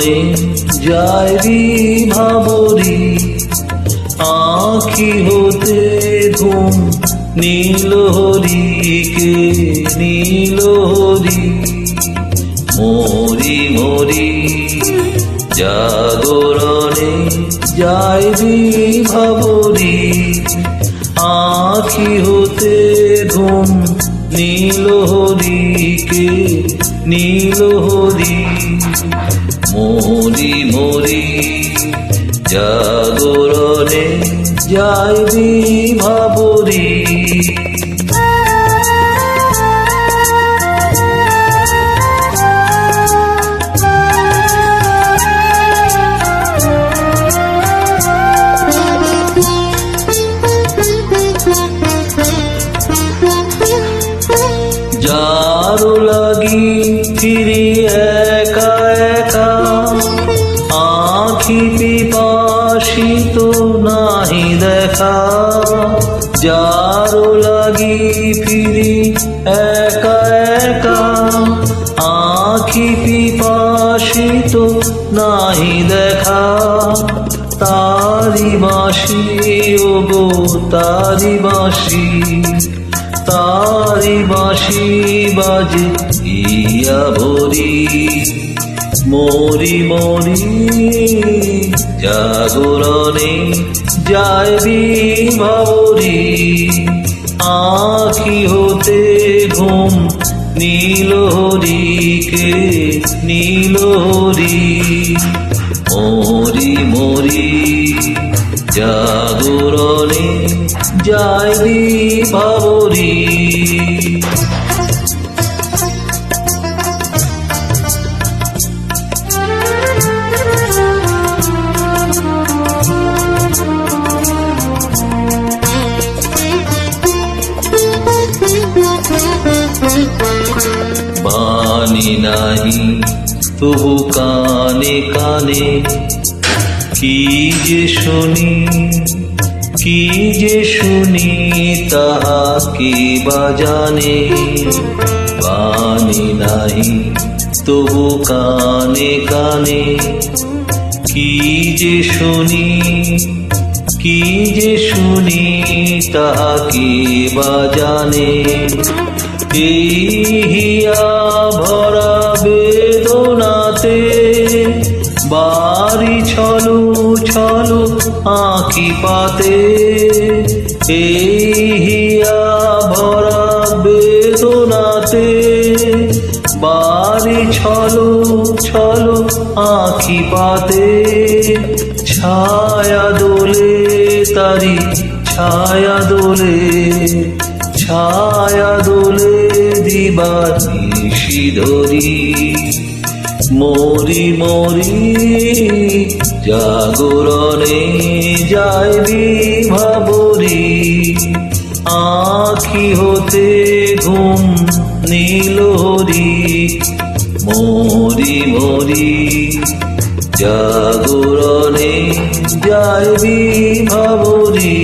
জাগরণে যায় বিভাবরী, আঁখি হতে ঘুম নীল হরিকে নীল হরি। মরি মরি জাগরণে যায় বিভাবরী, আঁখি হতে ঘুম নীল হরিকে নীল হরি। মরি মরি জাগরণে যায় বিভাবরী। যারো লাগি ফিরি একা একা, আঁখি পিপাসিত নাহি দেখা। যারো লাগি ফিরি একা একা, আঁখি পিপাসিত নাহি দেখা। তারি বাঁশি ওগো তারি বাঁশি, তারি বাঁশি বাজে ইয়া ভরি। মরি মরি জাগরণে যায় বিভাবরী, আঁখি হতে ঘুম নীল হরিকে নীল হরি। মরি মরি জাগরণে যায় বিভাবরী। বাণী নাহি তবু কানে কানে, কি যে শুনি কি যে শুনি তাহা কে বা জানে। বাণী নাহি তবু কানে কানে, কি যে শুনি কি যে শুনি তাহা কে বা জানে। এই হিয়া ভরা বেদনাতে বাড়ি ছলু ছলু আঁখি পাতে। এই হিয়া ভরা বেদনাতে বাড়ি ছলু ছলু আঁখি পাতে। ছায়া দোলে তারি ছায়া দোলে, ছায়া দোলে দিবানিশি ধরি। মরি মরি জাগরণে যায় বিভাবরী, আঁখি হতে ঘুম নীল হরি। মরি মরি জাগরণে যায় বিভাবরী।